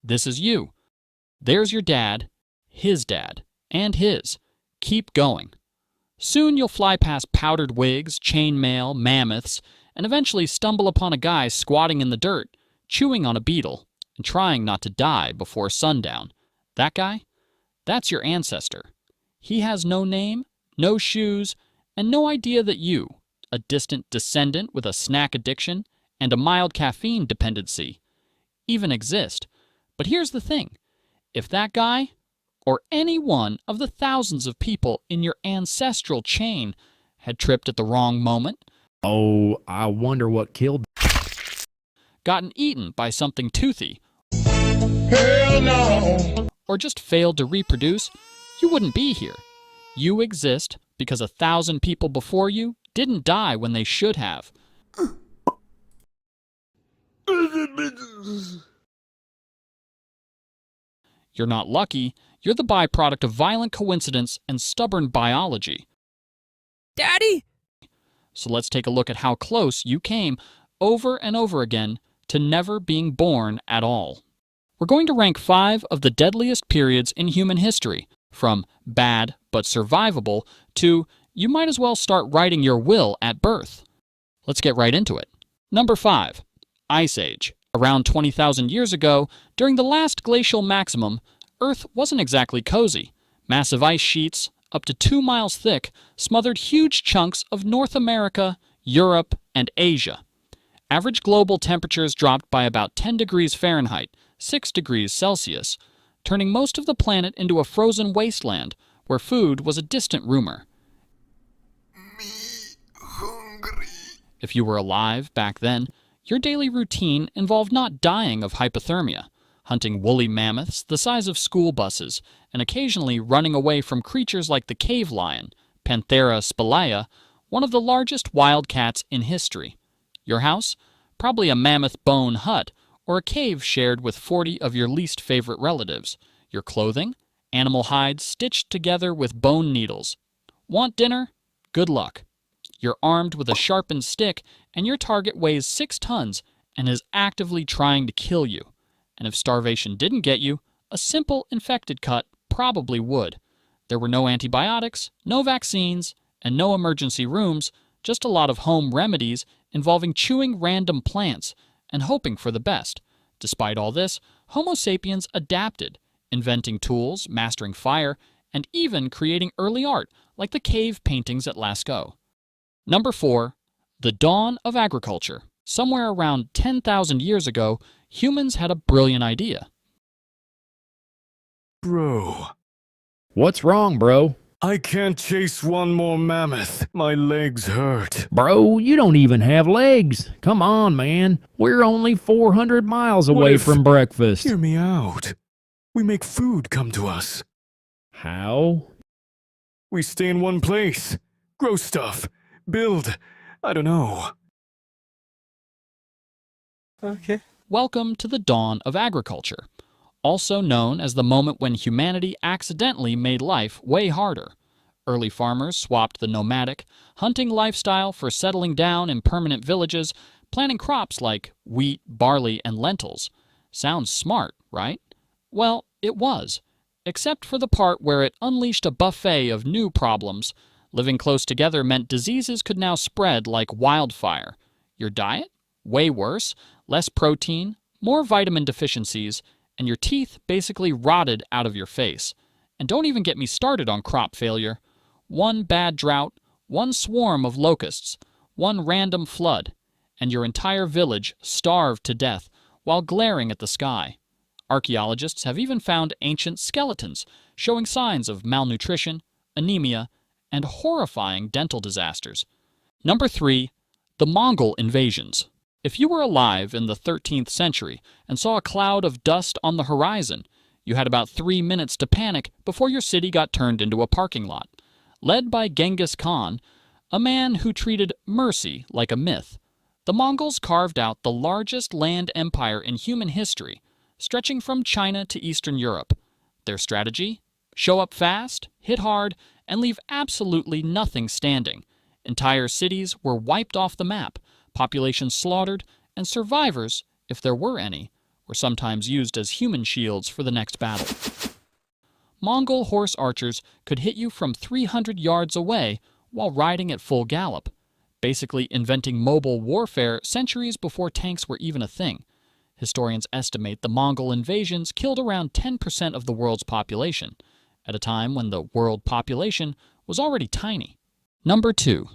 This is you. There's your dad, his dad, and his. Keep going. Soon you'll fly past powdered wigs, chainmail, mammoths, and eventually stumble upon a guy squatting in the dirt, chewing on a beetle, and trying not to die before sundown. That guy? That's your ancestor. He has no name, no shoes, and no idea that you, a distant descendant with a snack addiction and a mild caffeine dependency, even exist. But here's the thing. If that guy, or any one of the thousands of people in your ancestral chain, had tripped at the wrong moment, Oh, I wonder what killed. gotten eaten by something toothy, Hell no! or just failed to reproduce, you wouldn't be here. You exist because 1,000 people before you didn't die when they should have. You're not lucky. You're the byproduct of violent coincidence and stubborn biology. Daddy? So let's take a look at how close you came over and over again to never being born at all. We're going to rank 5 of the deadliest periods in human history, from bad but survivable to you might as well start writing your will at birth. Let's get right into it. Number 5. Ice Age. Around 20,000 years ago, during the last glacial maximum, Earth wasn't exactly cozy. Massive ice sheets, up to 2 miles thick, smothered huge chunks of North America, Europe, and Asia. Average global temperatures dropped by about 10 degrees Fahrenheit, 6 degrees Celsius, turning most of the planet into a frozen wasteland where food was a distant rumor. If you were alive back then, your daily routine involved not dying of hypothermia, hunting woolly mammoths the size of school buses, and occasionally running away from creatures like the cave lion, Panthera spelaea, one of the largest wild cats in history. Your house? Probably a mammoth bone hut, or a cave shared with 40 of your least favorite relatives. Your clothing? Animal hides stitched together with bone needles. Want dinner? Good luck. You're armed with a sharpened stick, and your target weighs 6 tons and is actively trying to kill you. And if starvation didn't get you, a simple infected cut probably would. There were no antibiotics, no vaccines, and no emergency rooms, just a lot of home remedies involving chewing random plants and hoping for the best. Despite all this, Homo sapiens adapted, inventing tools, mastering fire, and even creating early art like the cave paintings at Lascaux. Number 4. The dawn of agriculture. Somewhere around 10,000 years ago, humans had a brilliant idea. Bro, What's wrong, bro? I can't chase one more mammoth. My legs hurt. Bro, you don't even have legs. Come on, man. We're only 400 miles away if- from breakfast. Hear me out. We make food come to us. How? We stay in one place, grow stuff, build. I don't know. Okay. Welcome to the dawn of agriculture, also known as the moment when humanity accidentally made life way harder. Early farmers swapped the nomadic, hunting lifestyle for settling down in permanent villages, planting crops like wheat, barley, and lentils. Sounds smart, right? Well, it was, except for the part where it unleashed a buffet of new problems. Living close together meant diseases could now spread like wildfire. Your diet? Way worse. Less protein, more vitamin deficiencies, and your teeth basically rotted out of your face. And don't even get me started on crop failure. One bad drought, one swarm of locusts, one random flood, and your entire village starved to death while glaring at the sky. Archaeologists have even found ancient skeletons showing signs of malnutrition, anemia, and horrifying dental disasters. Number 3. The Mongol Invasions. If you were alive in the 13th century and saw a cloud of dust on the horizon, you had about 3 minutes to panic before your city got turned into a parking lot. Led by Genghis Khan, a man who treated mercy like a myth, the Mongols carved out the largest land empire in human history, stretching from China to Eastern Europe. Their strategy? Show up fast, hit hard, and leave absolutely nothing standing. Entire cities were wiped off the map, populations slaughtered, and survivors, if there were any, were sometimes used as human shields for the next battle. Mongol horse archers could hit you from 300 yards away while riding at full gallop, basically inventing mobile warfare centuries before tanks were even a thing. Historians estimate the Mongol invasions killed around 10% of the world's population, at a time when the world population was already tiny. Number 2.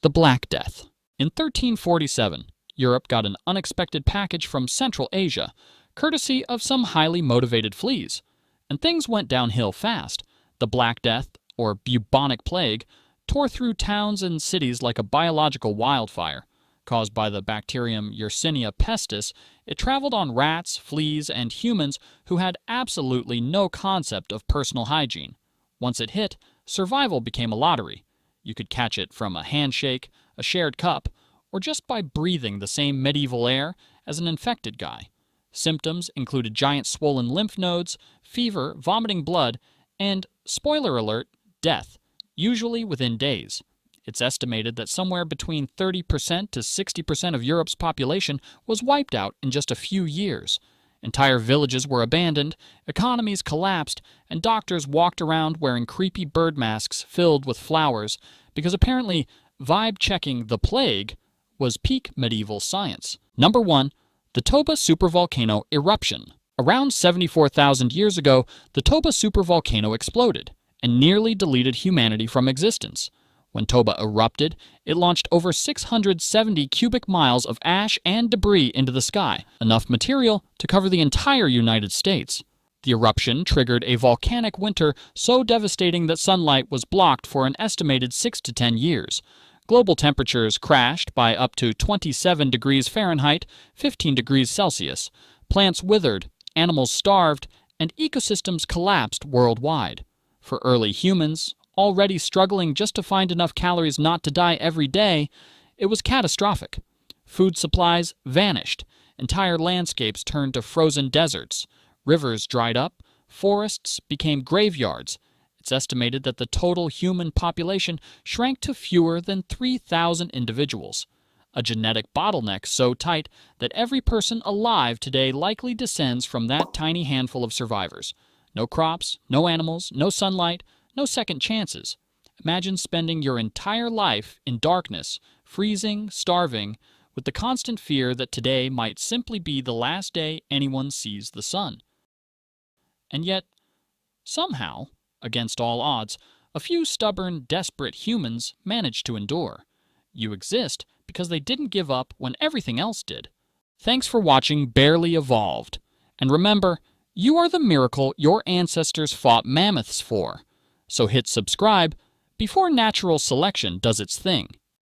The Black Death. In 1347, Europe got an unexpected package from Central Asia, courtesy of some highly motivated fleas. And things went downhill fast. The Black Death, or bubonic plague, tore through towns and cities like a biological wildfire. Caused by the bacterium Yersinia pestis, it traveled on rats, fleas, and humans who had absolutely no concept of personal hygiene. Once it hit, survival became a lottery. You could catch it from a handshake, a shared cup, or just by breathing the same medieval air as an infected guy. Symptoms included giant swollen lymph nodes, fever, vomiting blood, and, spoiler alert, death, usually within days. It's estimated that somewhere between 30% to 60% of Europe's population was wiped out in just a few years. Entire villages were abandoned, economies collapsed, and doctors walked around wearing creepy bird masks filled with flowers because apparently vibe-checking the plague was peak medieval science. Number 1. The Toba supervolcano eruption. Around 74,000 years ago, the Toba supervolcano exploded and nearly deleted humanity from existence. When Toba erupted, it launched over 670 cubic miles of ash and debris into the sky, enough material to cover the entire United States. The eruption triggered a volcanic winter so devastating that sunlight was blocked for an estimated 6 to 10 years. Global temperatures crashed by up to 27 degrees Fahrenheit, 15 degrees Celsius. Plants withered, animals starved, and ecosystems collapsed worldwide. For early humans, already struggling just to find enough calories not to die every day, it was catastrophic. Food supplies vanished. Entire landscapes turned to frozen deserts. Rivers dried up. Forests became graveyards. It's estimated that the total human population shrank to fewer than 3,000 individuals, a genetic bottleneck so tight that every person alive today likely descends from that tiny handful of survivors. No crops, no animals, no sunlight, no second chances. Imagine spending your entire life in darkness, freezing, starving, with the constant fear that today might simply be the last day anyone sees the sun. And yet, somehow, against all odds, a few stubborn, desperate humans managed to endure. You exist because they didn't give up when everything else did. Thanks for watching Barely Evolved. And remember, you are the miracle your ancestors fought mammoths for. So hit subscribe before natural selection does its thing.